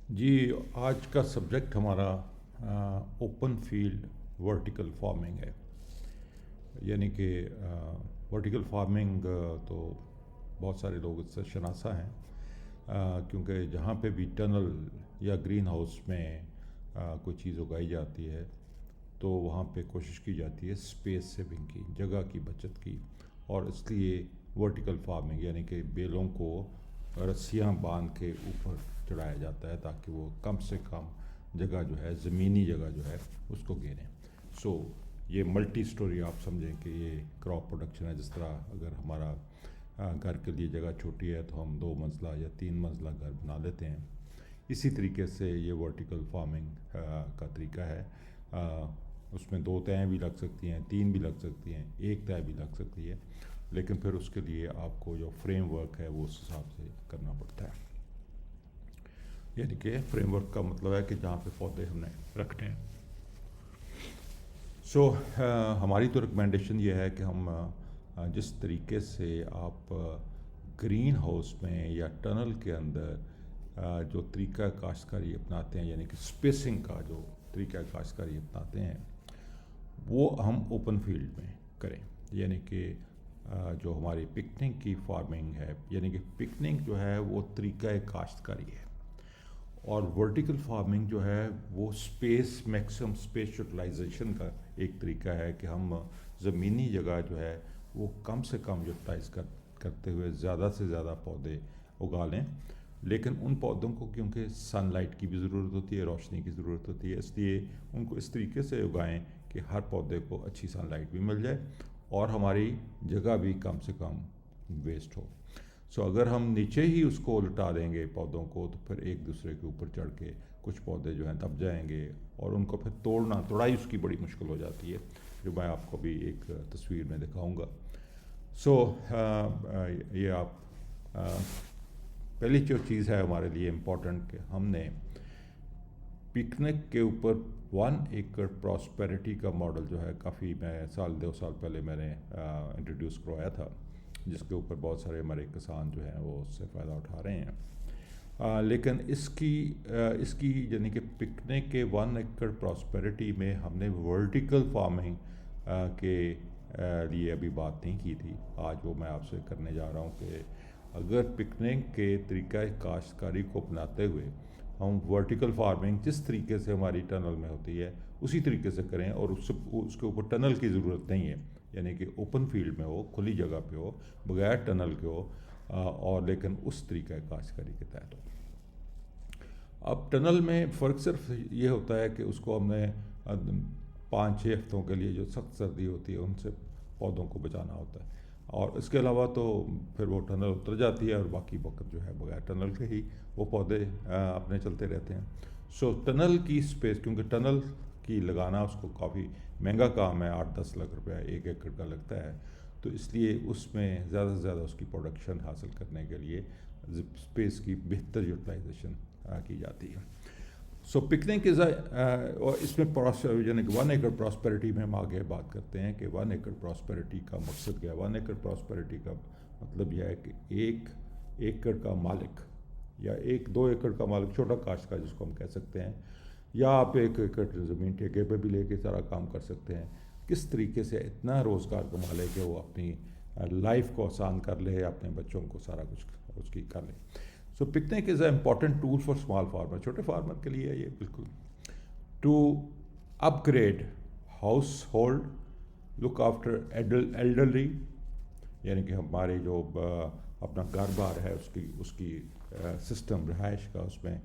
جی، آج کا سبجیکٹ ہمارا اوپن فیلڈ ورٹیکل فارمنگ ہے. یعنی کہ ورٹیکل فارمنگ تو بہت سارے لوگ اس سے شناسا ہیں، کیونکہ جہاں پہ بھی ٹنل یا گرین ہاؤس میں کوئی چیز اگائی جاتی ہے تو وہاں پہ کوشش کی جاتی ہے اسپیس سیونگ کی، جگہ کی بچت کی. اور اس لیے ورٹیکل فارمنگ یعنی کہ بیلوں کو رسیاں باندھ کے اوپر چڑھایا جاتا ہے تاکہ وہ کم سے کم جگہ جو ہے، زمینی جگہ جو ہے اس کو گھیریں. یہ ملٹی سٹوری آپ سمجھیں کہ یہ کراپ پروڈکشن ہے. جس طرح اگر ہمارا گھر کے لیے جگہ چھوٹی ہے تو ہم 2 منزلہ یا 3 منزلہ گھر بنا لیتے ہیں، اسی طریقے سے یہ ورٹیکل فارمنگ کا طریقہ ہے. اس میں 2 تہیں بھی لگ سکتی ہیں، 3 بھی لگ سکتی ہیں، 1 تہ بھی لگ سکتی ہے، لیکن پھر اس کے لیے آپ کو جو فریم ورک ہے وہ اس حساب سے کرنا پڑتا ہے. یعنی کہ فریم ورک کا مطلب ہے کہ جہاں پہ پودے ہم نے رکھنے ہیں. ہماری تو ریکمنڈیشن یہ ہے کہ ہم جس طریقے سے آپ گرین ہاؤس میں یا ٹنل کے اندر جو طریقہ کاشتکاری اپناتے ہیں، یعنی کہ اسپیسنگ کا جو طریقہ کاشتکاری اپناتے ہیں، وہ ہم اوپن فیلڈ میں کریں. یعنی کہ جو ہماری پکنک کی فارمنگ ہے، یعنی کہ پکنک جو ہے وہ طریقہ کاشتکاری ہے، اور ورٹیکل فارمنگ جو ہے وہ میکسیمم اسپیس یوٹیلائزیشن کا ایک طریقہ ہے کہ ہم زمینی جگہ جو ہے وہ کم سے کم یوٹیلائز کرتے ہوئے زیادہ سے زیادہ پودے اگا لیں. لیکن ان پودوں کو کیونکہ سن لائٹ کی بھی ضرورت ہوتی ہے، روشنی کی ضرورت ہوتی ہے، اس لیے ان کو اس طریقے سے اگائیں کہ ہر پودے کو اچھی سن لائٹ بھی مل جائے اور ہماری جگہ بھی کم سے کم ویسٹ ہو. اگر ہم نیچے ہی اس کو لٹا دیں گے پودوں کو تو پھر ایک دوسرے کے اوپر چڑھ کے کچھ پودے جو ہیں دب جائیں گے، اور ان کو پھر توڑائی اس کی بڑی مشکل ہو جاتی ہے، جو میں آپ کو بھی ایک تصویر میں دکھاؤں گا. یہ آپ پہلی جو چیز ہے ہمارے لیے امپورٹنٹ کہ ہم نے پکنک کے اوپر 1 ایکڑ پراسپیرٹی کا ماڈل جو ہے، کافی میں 2 سال پہلے میں نے انٹروڈیوس کروایا تھا، جس کے اوپر بہت سارے ہمارے کسان جو ہیں وہ اس سے فائدہ اٹھا رہے ہیں. لیکن اس کی یعنی کہ پکنک کے 1 ایکڑ پراسپیرٹی میں ہم نے ورٹیکل فارمنگ کے لیے ابھی بات نہیں کی تھی. آج وہ میں آپ سے کرنے جا رہا ہوں کہ اگر پکنک کے طریقہ کاشتکاری کو اپناتے ہوئے ہم ورٹیکل فارمنگ جس طریقے سے ہماری ٹنل میں ہوتی ہے اسی طریقے سے کریں، اور اس کے اوپر ٹنل کی ضرورت نہیں ہے، یعنی کہ اوپن فیلڈ میں ہو، کھلی جگہ پہ ہو، بغیر ٹنل کے ہو، اور لیکن اس طریقہ کاشتکاری کے تحت ہو. اب ٹنل میں فرق صرف یہ ہوتا ہے کہ اس کو ہم نے 5-6 ہفتوں کے لیے جو سخت سردی ہوتی ہے ان سے پودوں کو بچانا ہوتا ہے، اور اس کے علاوہ تو پھر وہ ٹنل اتر جاتی ہے اور باقی وقت جو ہے بغیر ٹنل کے ہی وہ پودے اپنے چلتے رہتے ہیں. ٹنل کی سپیس، کیونکہ ٹنل کی لگانا اس کو کافی مہنگا کام ہے، 8-10 لاکھ روپیہ 1 ایکڑ کا لگتا ہے، تو اس لیے اس میں زیادہ سے زیادہ اس کی پروڈکشن حاصل کرنے کے لیے سپیس کی بہتر یوٹیلائزیشن کی جاتی ہے. پکنک اور اس میں یعنی کہ 1 ایکڑ پراسپیرٹی میں ہم آگے بات کرتے ہیں کہ 1 ایکڑ پراسپیرٹی کا مقصد کیا ہے. 1 ایکڑ پراسپیرٹی کا مطلب یہ ہے کہ 1 ایکڑ کا مالک یا 2 ایکڑ کا مالک، چھوٹا کاشتکار جس کو ہم کہہ سکتے ہیں، یا آپ 1 ایکڑ زمین ٹھیکے پہ بھی لے کے سارا کام کر سکتے ہیں، کس طریقے سے اتنا روزگار کما لے کہ وہ اپنی لائف کو آسان کر لے، اپنے بچوں کو سارا کچھ اس کی کر لے. Picnic is a important tool for small farmer. چھوٹے فارمر کے لیے یہ بالکل to upgrade household, look after elderly, یعنی کہ ہمارے جو اپنا گھر بار ہے اس کی سسٹم رہائش کا اس میں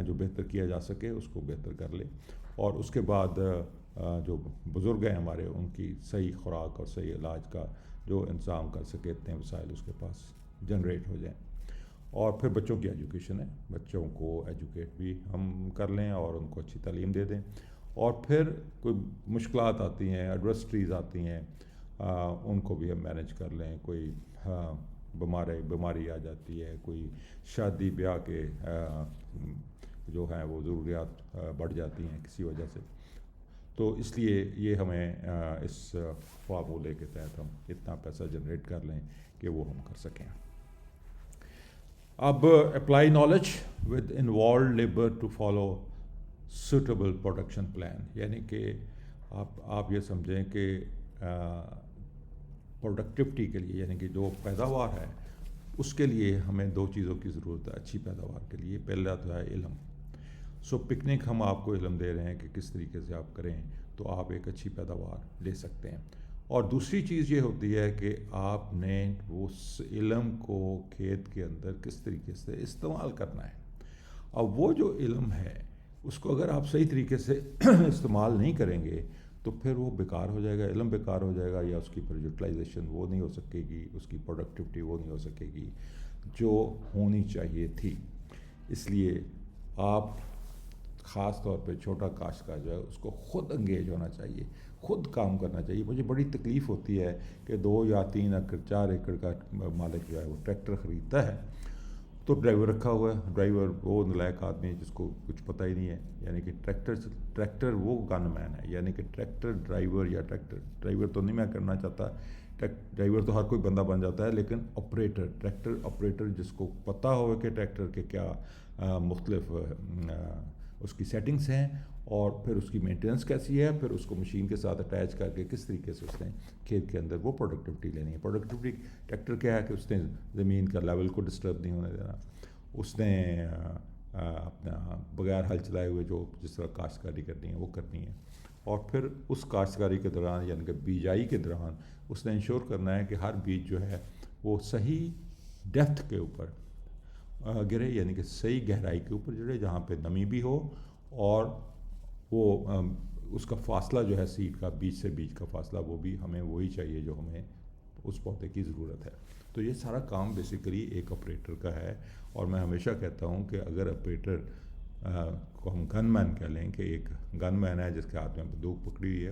جو بہتر کیا جا سکے اس کو بہتر کر لے، اور اس کے بعد جو بزرگ ہیں ہمارے ان کی صحیح خوراک اور صحیح علاج کا جو انتظام کر سکے، اتنے وسائل اس کے پاس جنریٹ ہو جائیں. اور پھر بچوں کی ایجوکیشن ہے، بچوں کو ایجوکیٹ بھی ہم کر لیں اور ان کو اچھی تعلیم دے دیں. اور پھر کوئی مشکلات آتی ہیں، ایڈورسٹیز آتی ہیں، ان کو بھی ہم مینیج کر لیں. کوئی بیماری آ جاتی ہے، کوئی شادی بیاہ کے جو ہیں وہ ضروریات بڑھ جاتی ہیں کسی وجہ سے، تو اس لیے یہ ہمیں اس فارمولے کے تحت ہم اتنا پیسہ جنریٹ کر لیں کہ وہ ہم کر سکیں. اب apply knowledge with involved labour to follow suitable production plan, یعنی کہ آپ یہ سمجھیں کہ پروڈکٹیوٹی کے لیے، یعنی کہ جو پیداوار ہے اس کے لیے ہمیں دو چیزوں کی ضرورت ہے اچھی پیداوار کے لیے. پہلا تو ہے علم. سو پکنک ہم آپ کو علم دے رہے ہیں کہ کس طریقے سے آپ کریں تو آپ ایک اچھی پیداوار لے سکتے ہیں. اور دوسری چیز یہ ہوتی ہے کہ آپ نے اس علم کو کھیت کے اندر کس طریقے سے استعمال کرنا ہے. اب وہ جو علم ہے اس کو اگر آپ صحیح طریقے سے استعمال نہیں کریں گے تو پھر وہ بیکار ہو جائے گا، علم بیکار ہو جائے گا، یا اس کی پھر یوٹیلائزیشن وہ نہیں ہو سکے گی، اس کی پروڈکٹیوٹی وہ نہیں ہو سکے گی جو ہونی چاہیے تھی. اس لیے آپ خاص طور پہ چھوٹا کاشتکار جو ہے اس کو خود انگیج ہونا چاہیے، خود کام کرنا چاہیے. مجھے بڑی تکلیف ہوتی ہے کہ 2 یا 3 ایکڑ 4 ایکڑ کا مالک جو ہے وہ ٹریکٹر خریدتا ہے تو ڈرائیور رکھا ہوا ہے. ڈرائیور وہ نالائق آدمی ہے جس کو کچھ پتہ ہی نہیں ہے، یعنی کہ ٹریکٹر وہ گن مین ہے، یعنی کہ ٹریکٹر ڈرائیور، یا ٹریکٹر ڈرائیور تو نہیں میں کرنا چاہتا، ڈرائیور تو ہر کوئی بندہ بن جاتا ہے، لیکن آپریٹر، ٹریکٹر آپریٹر جس کو پتہ ہو کہ ٹریکٹر کے کیا مختلف اس کی سیٹنگز ہیں اور پھر اس کی مینٹیننس کیسی ہے، پھر اس کو مشین کے ساتھ اٹیچ کر کے کس طریقے سے اس نے کھیت کے اندر وہ پروڈکٹیوٹی لینی ہے. پروڈکٹیوٹی ٹریکٹر کیا ہے کہ اس نے زمین کا لیول کو ڈسٹرب نہیں ہونے دینا، اس نے اپنا بغیر ہل چلائے ہوئے جو جس طرح کاشتکاری کرنی ہے وہ کرنی ہے. اور پھر اس کاشتکاری کے دوران یعنی کہ بیجائی کے دوران اس نے انشور کرنا ہے کہ ہر بیج جو ہے وہ صحیح ڈیپتھ کے اوپر گرے، یعنی کہ صحیح گہرائی کے اوپر گرے جہاں پہ نمی بھی ہو، اور وہ اس کا فاصلہ جو ہے سیڈ کا، بیج سے بیج کا فاصلہ وہ بھی ہمیں وہی چاہیے جو ہمیں اس پودے کی ضرورت ہے. تو یہ سارا کام بیسیکلی ایک آپریٹر کا ہے. اور میں ہمیشہ کہتا ہوں کہ اگر آپریٹر کو ہم گن مین کہہ لیں کہ ایک گن مین ہے جس کے ہاتھ میں بندوق پکڑی ہوئی ہے،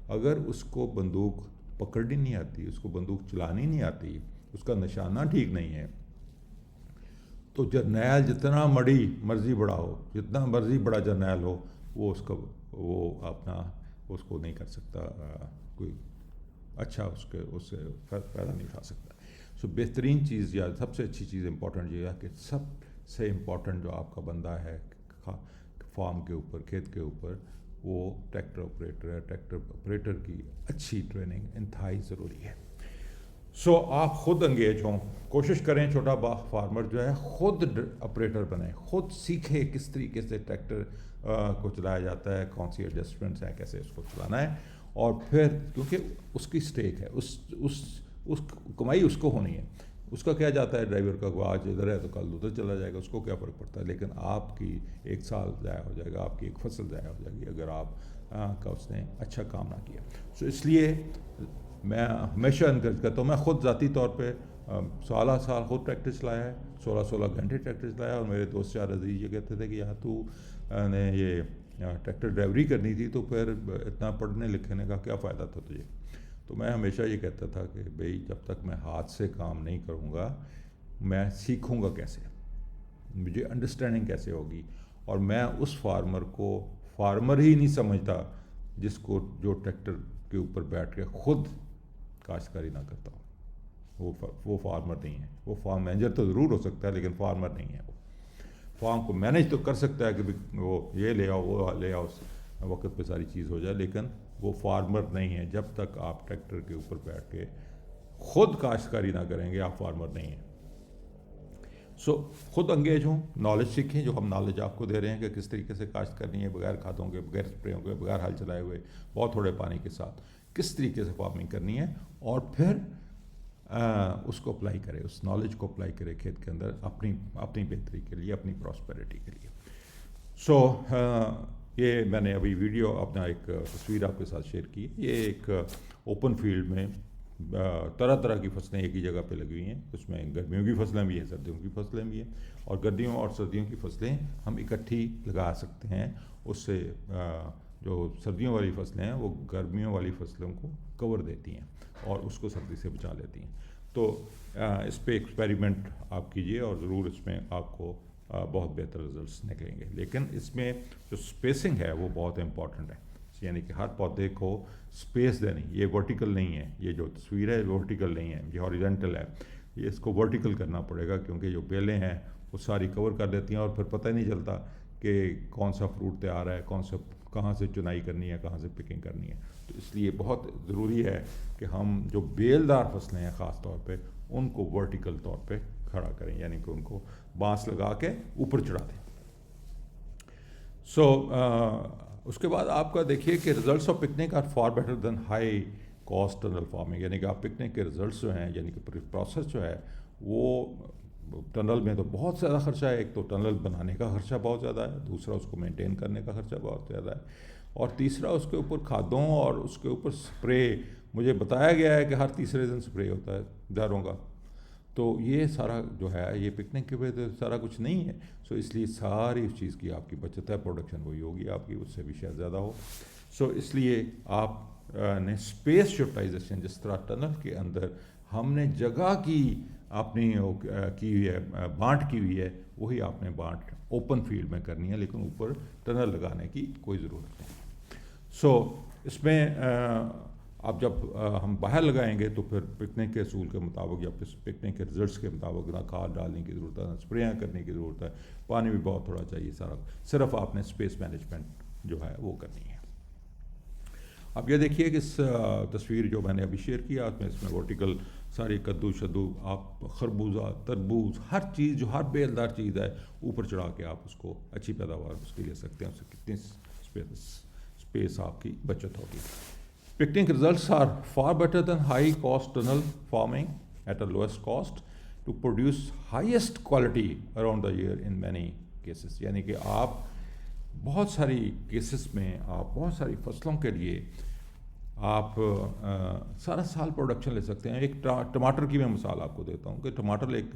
اگر اس کو بندوق پکڑنی نہیں آتی، اس کو بندوق چلانی نہیں آتی، اس کا نشانہ ٹھیک نہیں ہے، تو جرنیل جتنا مرضی بڑا ہو، جتنا مرضی بڑا جرنیل ہو، وہ اس کا وہ اپنا اس کو نہیں کر سکتا، کوئی اچھا اس سے فائدہ نہیں اٹھا سکتا. سو بہترین چیز یا سب سے اچھی چیز امپورٹنٹ یہ ہے کہ سب سے امپورٹنٹ جو آپ کا بندہ ہے فارم کے اوپر، کھیت کے اوپر، وہ ٹریکٹر آپریٹر ہے. ٹریکٹر آپریٹر کی اچھی ٹریننگ انتہائی ضروری ہے. سو آپ خود انگیج ہوں، کوشش کریں چھوٹا فارمر جو ہے خود آپریٹر بنے، خود سیکھے کس طریقے سے ٹریکٹر کو چلایا جاتا ہے، کون سی ایڈجسٹمنٹس ہیں، کیسے اس کو چلانا ہے. اور پھر کیونکہ اس کی سٹیک ہے، اس کمائی اس کو ہونی ہے. اس کا کیا جاتا ہے ڈرائیور کا، آج ادھر ہے تو کل ادھر چلا جائے گا، اس کو کیا فرق پڑتا ہے. لیکن آپ کی 1 سال ضائع ہو جائے گا، آپ کی ایک فصل ضائع ہو جائے گی اگر آپ کا اس نے اچھا کام نہ کیا. سو اس لیے میں ہمیشہ انکریج کرتا ہوں. میں خود ذاتی طور پہ سالہ سال خود ٹریکٹر چلایا ہے، 16 گھنٹے ٹریکٹر چلایا. اور میرے دوست 4 عزیز یہ کہتے تھے کہ یار تو نے یہ ٹریکٹر ڈرائیوری کرنی تھی تو پھر اتنا پڑھنے لکھنے کا کیا فائدہ تھا تجھے. تو میں ہمیشہ یہ کہتا تھا کہ بھئی جب تک میں ہاتھ سے کام نہیں کروں گا میں سیکھوں گا کیسے، مجھے انڈرسٹینڈنگ کیسے ہوگی. اور میں اس فارمر کو فارمر ہی نہیں سمجھتا جس کو جو ٹریکٹر کے اوپر بیٹھ کے خود کاشتکاری نہ کرتا ہو. وہ فارمر نہیں ہے. وہ فارم مینیجر تو ضرور ہو سکتا ہے لیکن فارمر نہیں ہے. وہ فارم کو مینیج تو کر سکتا ہے کہ وہ یہ لے آؤ وہ لے آؤ، وقت پہ ساری چیز ہو جائے، لیکن وہ فارمر نہیں ہے. جب تک آپ ٹریکٹر کے اوپر بیٹھ کے خود کاشتکاری نہ کریں گے آپ فارمر نہیں ہیں. سو خود انگیج ہوں، نالج سیکھیں جو ہم نالج آپ کو دے رہے ہیں کہ کس طریقے سے کاشت کرنی ہے، بغیر کھادوں کے، بغیر اسپریوں کے، بغیر ہل چلائے ہوئے، بہت تھوڑے پانی کے ساتھ کس طریقے سے فارمنگ کرنی ہے. اور پھر اس کو اپلائی کرے، اس نالج کو اپلائی کرے کھیت کے اندر اپنی بہتری کے لیے، اپنی پراسپیرٹی کے لیے. سو یہ میں نے ابھی ویڈیو اپنا ایک تصویر آپ کے ساتھ شیئر کی. یہ ایک اوپن فیلڈ میں طرح طرح کی فصلیں ایک ہی جگہ پہ لگی ہوئی ہیں. اس میں گرمیوں کی فصلیں بھی ہیں، سردیوں کی فصلیں بھی ہیں، اور گرمیوں اور سردیوں کی فصلیں ہم اکٹھی لگا سکتے ہیں. اس سے جو سردیوں والی فصلیں ہیں وہ گرمیوں والی فصلوں کو کور دیتی ہیں اور اس کو سردی سے بچا لیتی ہیں. تو اس پہ ایکسپیریمنٹ آپ کیجئے اور ضرور اس میں آپ کو بہت بہتر رزلٹس نکلیں گے. لیکن اس میں جو سپیسنگ ہے وہ بہت امپورٹنٹ ہے، یعنی کہ ہر پودے کو سپیس دینی. یہ ورٹیکل نہیں ہے، یہ جو تصویر ہے ورٹیکل نہیں ہے، یہ ہاریزونٹل ہے. یہ اس کو ورٹیکل کرنا پڑے گا، کیونکہ جو بیلیں ہیں وہ ساری کور کر دیتی ہیں اور پھر پتہ ہی نہیں چلتا کہ کون سا فروٹ تیار ہے، کہاں سے چنائی کرنی ہے، کہاں سے پکنگ کرنی ہے. تو اس لیے بہت ضروری ہے کہ ہم جو بیلدار فصلیں ہیں خاص طور پہ ان کو ورٹیکل طور پہ کھڑا کریں، یعنی کہ ان کو بانس لگا کے اوپر چڑھا دیں. اس کے بعد آپ کا دیکھیے کہ results of picnic are far better than high cost tunnel farming, یعنی کہ آپ پکنک کے ریزلٹس جو ہیں، یعنی کہ پروسیس جو ہے وہ ٹنل میں تو بہت زیادہ خرچہ ہے. ایک تو ٹنل بنانے کا خرچہ بہت زیادہ ہے، دوسرا اس کو مینٹین کرنے کا خرچہ بہت زیادہ ہے، اور تیسرا اس کے اوپر کھادوں اور اس کے اوپر سپرے. مجھے بتایا گیا ہے کہ ہر تیسرے دن سپرے ہوتا ہے داروں کا. تو یہ سارا جو ہے یہ پکنک کے تو سارا کچھ نہیں ہے. اس لیے ساری اس چیز کی آپ کی بچت ہے، پروڈکشن وہی ہوگی آپ کی، اس سے بھی شاید زیادہ ہو. اس لیے آپ نے اسپیس یوٹیلائزیشن، جس طرح ٹنل کے اندر ہم نے جگہ کی اپنی کی ہوئی ہے، بانٹ کی ہوئی ہے، وہی آپ نے بانٹ اوپن فیلڈ میں کرنی ہے، لیکن اوپر ٹنل لگانے کی کوئی ضرورت نہیں. اس میں اب جب ہم باہر لگائیں گے تو پھر پکنک کے اصول کے مطابق یا پکنک کے رزلٹس کے مطابق نہ کھاد ڈالنے کی ضرورت ہے، نہ اسپریاں کرنے کی ضرورت ہے، پانی بھی بہت تھوڑا چاہیے. سارا صرف آپ نے اسپیس مینجمنٹ جو ہے وہ کرنی ہے. اب یہ دیکھیے کہ اس تصویر جو میں نے ابھی شیئر کیا اس میں ورٹیکل ساری کدو شدو، آپ خربوزہ، تربوز، ہر چیز جو ہر بیلدار چیز ہے اوپر چڑھا کے آپ اس کو اچھی پیداوار اس کے لے سکتے ہیں. اس سے کتنی اسپیس آپ کی بچت ہوگی. Picnic results are far better than high cost tunnel farming at a lowest cost to produce highest quality around the year in many cases. یعنی کہ آپ بہت ساری کیسز میں آپ بہت ساری فصلوں کے لیے آپ سارا سال پروڈکشن لے سکتے ہیں. ایک ٹماٹر کی میں مثال آپ کو دیتا ہوں کہ ٹماٹر ایک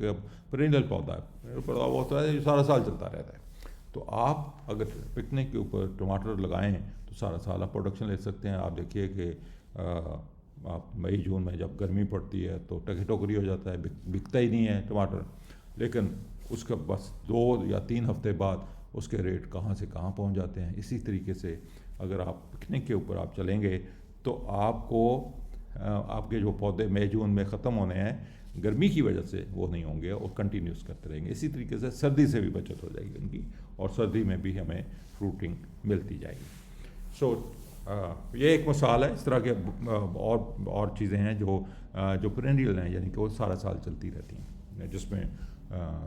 پرینیل پودا ہے، پودا ہوتا ہے جو سارا سال چلتا رہتا ہے. تو آپ اگر پکنک کے اوپر ٹماٹر لگائیں تو سارا سال آپ پروڈکشن لے سکتے ہیں. آپ دیکھیے کہ آپ مئی جون میں جب گرمی پڑتی ہے تو ٹوکری ہو جاتا ہے، بکتا ہی نہیں ہے ٹماٹر، لیکن اس کا بس 2 یا 3 ہفتے بعد اس کے ریٹ کہاں سے کہاں پہنچ جاتے ہیں. اسی طریقے سے اگر آپ پکنک کے اوپر آپ چلیں گے تو آپ کو آپ کے جو پودے مئی جون میں ختم ہونے ہیں گرمی کی وجہ سے وہ نہیں ہوں گے اور کنٹینیوس کرتے رہیں گے. اسی طریقے سے سردی سے بھی بچت ہو جائے گی ان کی، اور سردی میں بھی ہمیں فروٹنگ ملتی جائے گی. یہ ایک مثال ہے. اس طرح کے اور چیزیں ہیں جو پرینیل ہیں، یعنی کہ وہ سارا سال چلتی رہتی ہیں، جس میں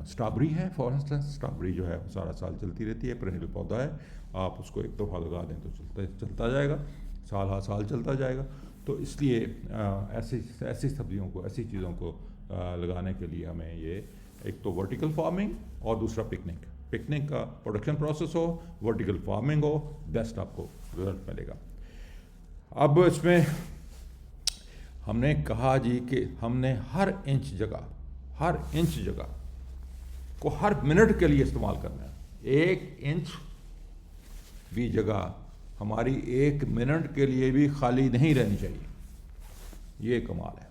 اسٹرابری ہے. فار انسٹنس اسٹرابری جو ہے وہ سارا سال چلتی رہتی ہے، پرینیل پودا ہے. آپ اس کو ایک دفعہ لگا دیں تو چلتا جائے گا، سال ہر سال چلتا جائے گا. تو اس لیے ایسی سبزیوں کو، ایسی چیزوں کو لگانے کے لیے ہمیں یہ ایک تو ورٹیکل فارمنگ اور دوسرا پکنک کا پروڈکشن پروسیس ہو، ورٹیکل فارمنگ ہو، بیسٹ آپ کو رزلٹ ملے گا. اب اس میں ہم نے کہا جی کہ ہم نے ہر انچ جگہ کو ہر منٹ کے لیے استعمال کرنا ہے. 1 انچ بھی جگہ ہماری 1 منٹ کے لیے بھی خالی نہیں رہنی چاہیے. یہ کمال ہے.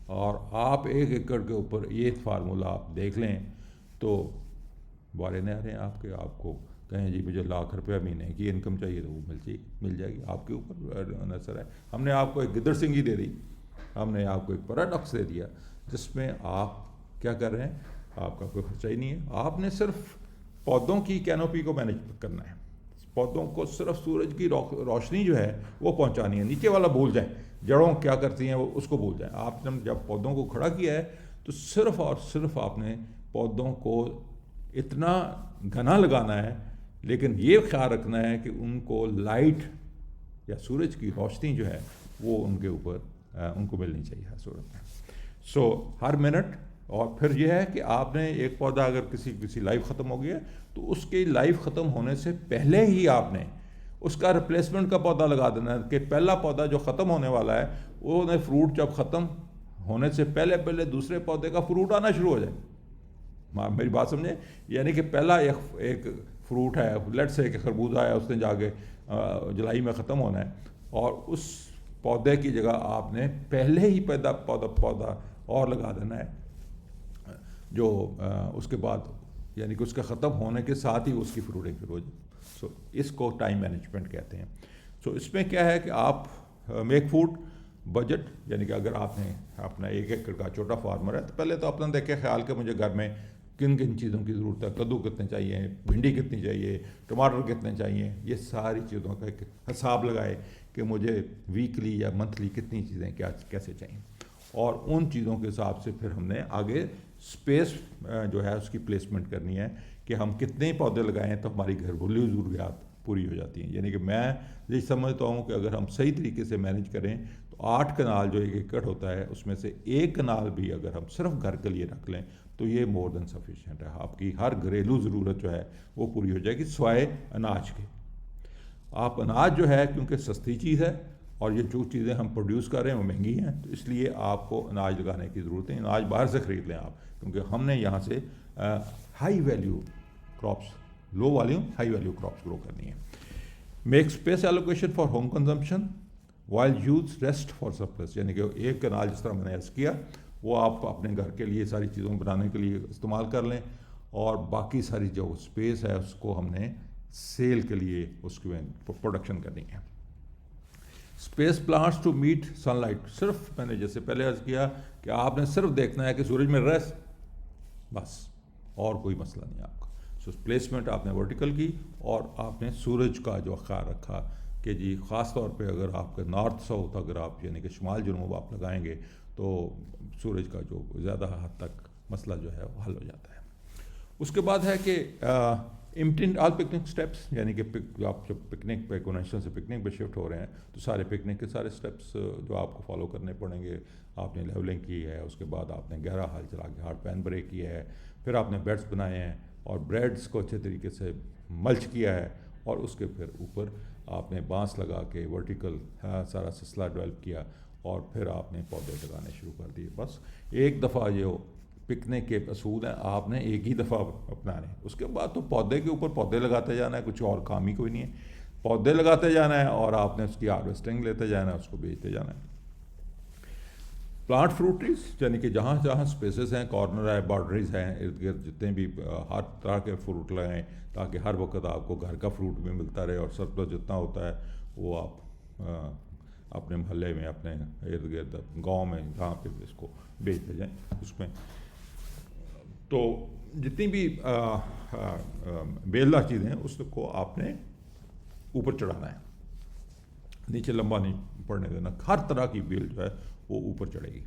اور آپ 1 ایکڑ کے اوپر یہ فارمولہ آپ دیکھ لیں تو بارے نہ رہے آپ کے، آپ کو کہیں جی مجھے ₹1,00,000 مہینے کی انکم چاہیے تو وہ مل جائے گی. آپ کے اوپر نظر ہے. ہم نے آپ کو ایک گدڑ سنگھی دے دی، ہم نے آپ کو ایک پیراڈاکس دے دیا جس میں آپ کیا کر رہے ہیں، آپ کا کوئی خرچہ ہی نہیں ہے. آپ نے صرف پودوں کی کینوپی کو مینیج کرنا ہے. پودوں کو صرف سورج کی روشنی جو ہے وہ پہنچانی ہے. نیچے والا بھول جائیں، جڑوں کیا کرتی ہیں وہ اس کو بھول جائیں. آپ نے جب پودوں کو کھڑا کیا ہے تو صرف اور صرف آپ نے پودوں کو اتنا گھنا لگانا ہے، لیکن یہ خیال رکھنا ہے کہ ان کو لائٹ یا سورج کی روشنی جو ہے وہ ان کے اوپر ان کو ملنی چاہیے ہر صورت میں. ہر منٹ. اور پھر یہ ہے کہ آپ نے ایک پودا اگر کسی لائف ختم ہو گیا تو اس کی لائف ختم ہونے سے پہلے ہی آپ نے اس کا ریپلیسمنٹ کا پودا لگا دینا ہے کہ پہلا پودا جو ختم ہونے والا ہے وہ نے فروٹ جب ختم ہونے سے پہلے دوسرے پودے کا فروٹ آنا شروع ہو جائے. میری بات سمجھیں، یعنی کہ پہلا ایک فروٹ ہے، لیٹ سے کہ خربوزہ ہے، اس نے جا کے جولائی میں ختم ہونا ہے، اور اس پودے کی جگہ آپ نے پہلے ہی پودا اور لگا دینا ہے جو اس کے بعد، یعنی کہ اس کے ختم ہونے کے ساتھ ہی اس کی فروٹنگ شروع ہو جائے. اس کو ٹائم مینجمنٹ کہتے ہیں. اس میں کیا ہے کہ آپ میک فوڈ بجٹ یعنی کہ اگر آپ نے اپنا 1 ایکڑ کا چھوٹا فارمر ہے تو پہلے تو اپنا دیکھے خیال کہ مجھے گھر میں کن کن چیزوں کی ضرورت ہے، کدو کتنے چاہیے، بھنڈی کتنی چاہیے، ٹماٹر کتنے چاہیے، یہ ساری چیزوں کا ایک حساب لگائے کہ مجھے ویکلی یا منتھلی کتنی چیزیں کیسے چاہیے، اور ان چیزوں کے حساب سے پھر ہم نے آگے اسپیس جو ہے اس کی پلیسمنٹ کرنی ہے کہ ہم کتنے پودے لگائیں تو ہماری گھر گھریلو ضروریات پوری ہو جاتی ہیں. یعنی کہ میں یہ سمجھتا ہوں کہ اگر ہم صحیح طریقے سے مینیج کریں تو 8 کنال جو 1 ایکڑ ہوتا ہے اس میں سے 1 کنال بھی اگر ہم صرف گھر کے لیے رکھ لیں تو یہ مور دین سفیشینٹ ہے. آپ کی ہر گھریلو ضرورت جو ہے وہ پوری ہو جائے گی سوائے اناج کے. آپ اناج جو ہے کیونکہ سستی چیز ہے اور یہ جو چیزیں ہم پروڈیوس کر رہے ہیں وہ مہنگی ہیں، تو اس لیے آپ کو اناج لگانے کی ضرورت ہے. اناج باہر سے خرید لیں آپ، کیونکہ ہم نے یہاں سے ہائی ویلیو کراپس، لو والیوم ہائی ویلیو کراپس گرو کرنی ہے. Make space allocation for home consumption while use rest for surplus, یعنی کہ 1 کنال جس طرح میں نے عرض کیا وہ آپ اپنے گھر کے لیے ساری چیزوں بنانے کے لیے استعمال کر لیں، اور باقی ساری جو اسپیس ہے اس کو ہم نے سیل کے لیے اس کی پروڈکشن کرنی ہے. Space plants to meet sunlight, صرف میں نے جیسے پہلے عرض کیا کہ آپ نے صرف دیکھنا ہے کہ سورج میں رس، بس اور کوئی مسئلہ نہیں آپ کا. سو پلیسمنٹ آپ نے ورٹیکل کی اور آپ نے سورج کا جو خیال رکھا کہ جی خاص طور پہ اگر آپ کے نارتھ ساؤتھ اگر آپ یعنی کہ شمال جنوب آپ لگائیں گے تو سورج کا جو زیادہ حد تک مسئلہ جو ہے وہ حل ہو جاتا ہے. اس کے بعد ہے کہ امپٹنٹ آل پکنک اسٹیپس، یعنی کہ آپ جب پکنک پہ کنونشن سے پکنک پہ شفٹ ہو رہے ہیں تو سارے پکنک کے سارے اسٹیپس جو آپ کو فالو کرنے پڑیں گے. آپ نے لیولنگ کی ہے، اس کے بعد آپ نے گہرا حال چلا کے ہارڈ پین بریک کیا ہے، پھر آپ نے بیڈس بنائے ہیں اور بریڈس کو اچھے طریقے سے ملچ کیا ہے، اور اس کے پھر اوپر آپ نے بانس لگا کے ورٹیکل سارا سلسلہ ڈیولپ کیا، اور پھر آپ نے پودے لگانے شروع کر دیے. بس ایک دفعہ جو پکنک کے اصول ہیں آپ نے ایک ہی دفعہ اپنانے، اس کے بعد تو پودے کے اوپر پودے لگاتے جانا ہے، کچھ اور کام ہی کوئی نہیں ہے. پودے لگاتے جانا ہے اور آپ نے اس کی ہارویسٹنگ لیتے جانا ہے، اس کو بیچتے جانا ہے. پلانٹ فروٹ ٹریز، یعنی کہ جہاں جہاں اسپیسیز ہیں، کارنر ہے، باؤنڈریز ہیں، ارد گرد جتنے بھی ہر طرح کے فروٹ لگائیں تاکہ ہر وقت آپ کو گھر کا فروٹ بھی ملتا رہے، اور سرپلس جتنا ہوتا ہے وہ آپ اپنے محلے میں، اپنے ارد گرد گاؤں میں جہاں پہ اس کو بیچتے جائیں. اس میں تو جتنی بھی بیلدار چیزیں ہیں اس کو آپ نے اوپر چڑھانا ہے، نیچے لمبا نہیں پڑنے دینا. ہر طرح کی بیل جو ہے وہ اوپر چڑھے گی.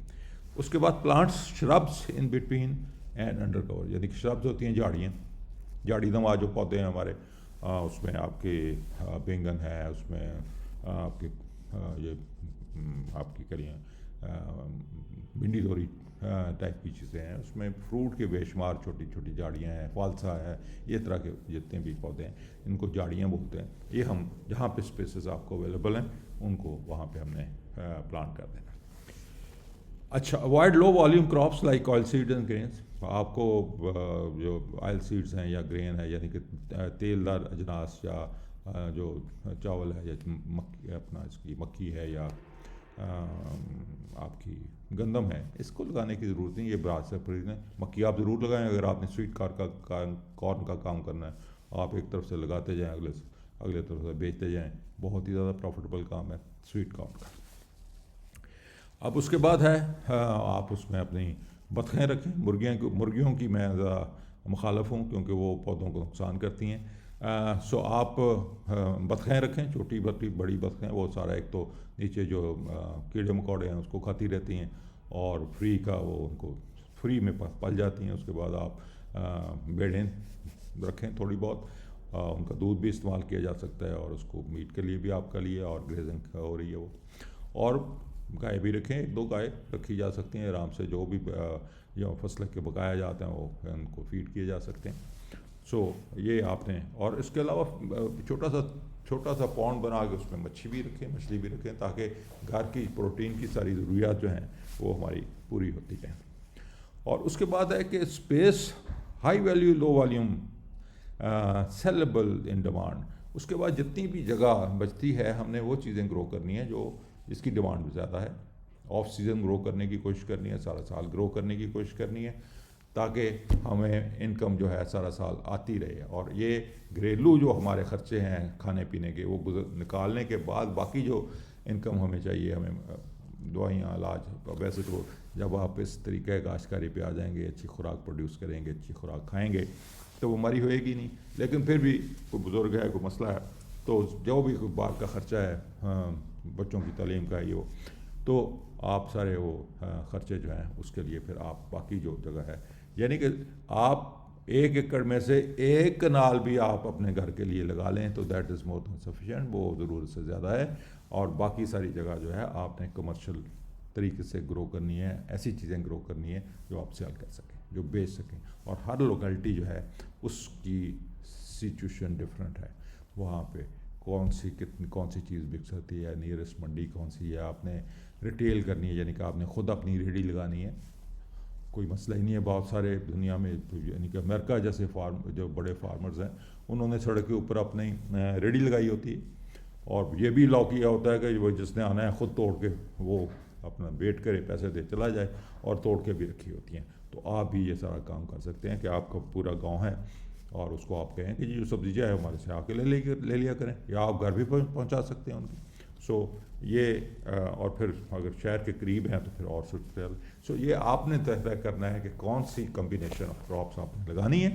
اس کے بعد plants shrubs in between and under cover, یعنی کہ شربس ہوتی ہیں جھاڑیاں، جھاڑی نما جو پودے ہیں ہمارے، اس میں آپ کے بینگن ہے، اس میں آپ کے یہ آپ کی کریاں بھنڈی دوری ٹائپ کی چیزیں ہیں، اس میں فروٹ کے بے شمار چھوٹی چھوٹی جھاڑیاں ہیں، فالسا ہے، یہ طرح کے جتنے بھی پودے ہیں ان کو جھاڑیاں بولتے ہیں. یہ ہم جہاں پہ اسپیسیز آپ کو اویلیبل ہیں ان کو وہاں پہ ہم نے پلانٹ کر دینا. اچھا، avoid low volume crops like oil seeds and grains. آپ کو جو آئل سیڈز ہیں یا گرین ہے یعنی کہ تیل دار اجناس، یا جو چاول ہے یا اپنا اس کی مکھی ہے یا آپ کی گندم ہے، اس کو لگانے کی ضرورت نہیں. یہ برات سے خریدیں. مکھی آپ ضرور لگائیں اگر آپ نے سویٹ کارن کا کام کرنا ہے. آپ ایک طرف سے لگاتے جائیں، اگلے طرف سے بیچتے جائیں. بہت ہی زیادہ پروفٹیبل کام ہے سویٹ کارن کا. اب اس کے بعد ہے آپ اس میں اپنی بطخیں رکھیں. مرغیوں کی میں ذرا مخالف ہوں کیونکہ وہ پودوں کو نقصان کرتی ہیں. سو آپ بطخیں رکھیں، چھوٹی بڑی بطخیں، وہ سارا ایک تو نیچے جو کیڑے مکوڑے ہیں اس کو کھاتی رہتی ہیں، اور فری کا وہ ان کو فری میں پل جاتی ہیں. اس کے بعد آپ بیڑیں رکھیں تھوڑی بہت، ان کا دودھ بھی استعمال کیا جا سکتا ہے، اور اس کو میٹ کے لیے بھی آپ کا لیے، اور گریزنگ ہو رہی ہے وہ. اور گائے بھی رکھیں، 1-2 گائے رکھی جا سکتی ہیں آرام سے. جو بھی جو فصل کے بقایا جاتے ہیں وہ ان کو فیڈ کیے جا سکتے ہیں. سو یہ آپ نے، اور اس کے علاوہ چھوٹا سا پونڈ بنا کے اس میں مچھلی بھی رکھیں تاکہ گھر کی پروٹین کی ساری ضروریات جو ہیں وہ ہماری پوری ہوتی ہیں. اور اس کے بعد ہے کہ spices high value low volume saleable in demand. اس کے بعد جتنی بھی جگہ بچتی ہے ہم نے وہ چیزیں گرو کرنی ہے جو جس کی ڈیمانڈ بھی زیادہ ہے. آف سیزن گرو کرنے کی کوشش کرنی ہے، سارا سال گرو کرنے کی کوشش کرنی ہے تاکہ ہمیں انکم جو ہے سارا سال آتی رہے. اور یہ گھریلو جو ہمارے خرچے ہیں کھانے پینے کے وہ نکالنے کے بعد باقی جو انکم ہمیں چاہیے، ہمیں دوائیاں علاج. ویسے تو جب آپ اس طریقہ کاشتکاری پہ آ جائیں گے, اچھی خوراک پروڈیوس کریں گے, اچھی خوراک کھائیں گے, تو وہ بیماری ہوئے گی نہیں. لیکن پھر بھی کوئی بزرگ ہے, کوئی مسئلہ ہے, تو جو بھی کوئی بار کا خرچہ ہے, بچوں کی تعلیم کا یہ وہ, تو آپ سارے وہ خرچے جو ہیں اس کے لیے پھر آپ باقی جو جگہ ہے, یعنی کہ آپ 1 ایکڑ میں سے 1 کنال بھی آپ اپنے گھر کے لیے لگا لیں تو that is more then sufficient, وہ ضرورت سے زیادہ ہے. اور باقی ساری جگہ جو ہے آپ نے کمرشل طریقے سے گرو کرنی ہے, ایسی چیزیں گرو کرنی ہے جو آپ سیل کر سکیں, جو بیچ سکیں. اور ہر لوکیلٹی جو ہے اس کی سچویشن ڈفرینٹ ہے, وہاں پہ کون سی چیز بک سکتی ہے, نیئرسٹ منڈی کون سی ہے, آپ نے ریٹیل کرنی ہے یعنی کہ آپ نے خود اپنی ریڑھی لگانی ہے, کوئی مسئلہ ہی نہیں ہے. بہت سارے دنیا میں یعنی کہ امریکہ جیسے جو بڑے فارمرز ہیں انہوں نے سڑک کے اوپر اپنی ریڑھی لگائی ہوتی ہے, اور یہ بھی لاء کیا ہوتا ہے کہ وہ جس نے آنا ہے خود توڑ کے وہ اپنا ویٹ کرے, پیسے دے چلا جائے, اور توڑ کے بھی رکھی ہوتی ہیں. تو آپ بھی یہ سارا کام کر سکتے ہیں کہ آپ کا پورا گاؤں ہے اور اس کو آپ کہیں کہ جو سبزی ہے ہمارے سے آ کے لے لیا کریں, یا آپ گھر بھی پہنچا سکتے ہیں ان کی. سو یہ اور پھر اگر شہر کے قریب ہیں تو پھر اور سو یہ آپ نے طے کرنا ہے کہ کون سی کمبینیشن آف کراپس آپ نے لگانی ہے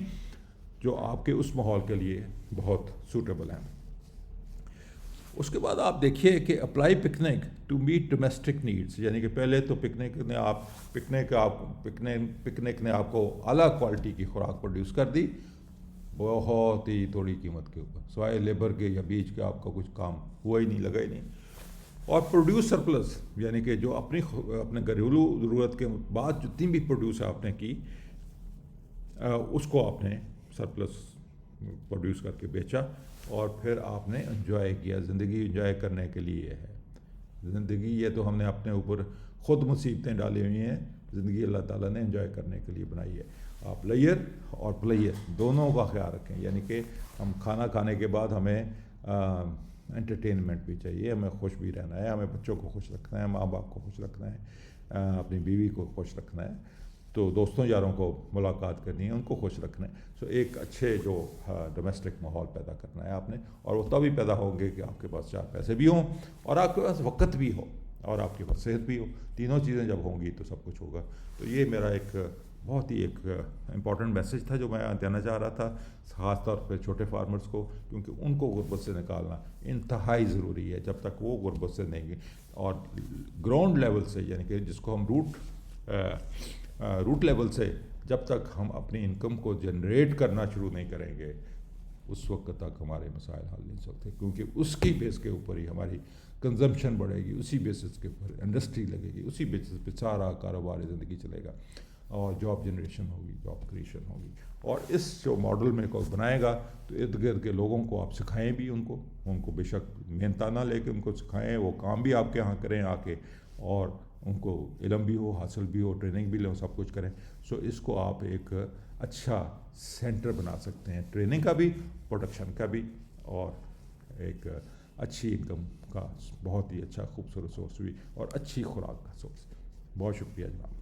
جو آپ کے اس ماحول کے لیے بہت سوٹیبل ہیں. اس کے بعد آپ دیکھیے کہ apply picnic to meet domestic needs, یعنی کہ پہلے تو پکنک نے آپ کو اعلیٰ کوالٹی کی خوراک پروڈیوس کر دی بہت ہی تھوڑی قیمت کے اوپر, سوائے لیبر کے یا بیچ کے آپ کا کچھ کام ہوا ہی نہیں, لگا ہی نہیں. اور پروڈیوس سرپلس یعنی کہ جو اپنے گھریلو ضرورت کے بعد جتنی بھی پروڈیوس آپ نے کی اس کو آپ نے سرپلس پروڈیوس کر کے بیچا, اور پھر آپ نے انجوائے کیا. زندگی انجوائے کرنے کے لیے ہے زندگی, یہ تو ہم نے اپنے اوپر خود مصیبتیں ڈالی ہوئی ہیں, زندگی اللہ تعالیٰ نے انجوائے کرنے کے لیے بنائی ہے. آپ لیئر اور پلیئر دونوں کا خیال رکھیں, یعنی کہ ہم کھانا کھانے کے بعد ہمیں انٹرٹینمنٹ بھی چاہیے, ہمیں خوش بھی رہنا ہے, ہمیں بچوں کو خوش رکھنا ہے, ماں باپ کو خوش رکھنا ہے, اپنی بیوی کو خوش رکھنا ہے, تو دوستوں یاروں کو ملاقات کرنی ہے, ان کو خوش رکھنا ہے. سو ایک اچھے جو ڈومیسٹک ماحول پیدا کرنا ہے آپ نے, اور وہ تبھی پیدا ہوں گے کہ آپ کے پاس 4 پیسے بھی ہوں, اور آپ کے پاس وقت بھی ہو, اور آپ کے پاس صحت بھی ہو. تینوں چیزیں جب ہوں گی تو سب کچھ ہوگا. تو یہ میرا ایک بہت ہی ایک امپورٹنٹ میسج تھا جو میں دینا چاہ رہا تھا, خاص طور پہ چھوٹے فارمرز کو, کیونکہ ان کو غربت سے نکالنا انتہائی ضروری ہے. جب تک وہ غربت سے نہیں گے اور گراؤنڈ لیول سے, یعنی کہ جس کو ہم روٹ لیول سے جب تک ہم اپنی انکم کو جنریٹ کرنا شروع نہیں کریں گے, اس وقت تک ہمارے مسائل حل نہیں سکتے, کیونکہ اس کی بیس کے اوپر ہی ہماری کنزمپشن بڑھے گی, اسی بیسس کے اوپر انڈسٹری لگے گی, اسی بیسس پہ سارا کاروبار زندگی چلے گا, اور جاب جنریشن ہوگی, جاب کریشن ہوگی. اور اس جو ماڈل میں کوئی بنائے گا تو ارد گرد کے لوگوں کو آپ سکھائیں بھی, ان کو بے شک محنتانہ لے کے ان کو سکھائیں, وہ کام بھی آپ کے یہاں کریں آ کے, اور ان کو علم بھی ہو, حاصل بھی ہو, ٹریننگ بھی لیں, سب کچھ کریں. سو اس کو آپ ایک اچھا سینٹر بنا سکتے ہیں, ٹریننگ کا بھی, پروڈکشن کا بھی, اور ایک اچھی انکم کا بہت ہی اچھا خوبصورت سورس بھی, اور اچھی خوراک کا سورس. بہت شکریہ جناب.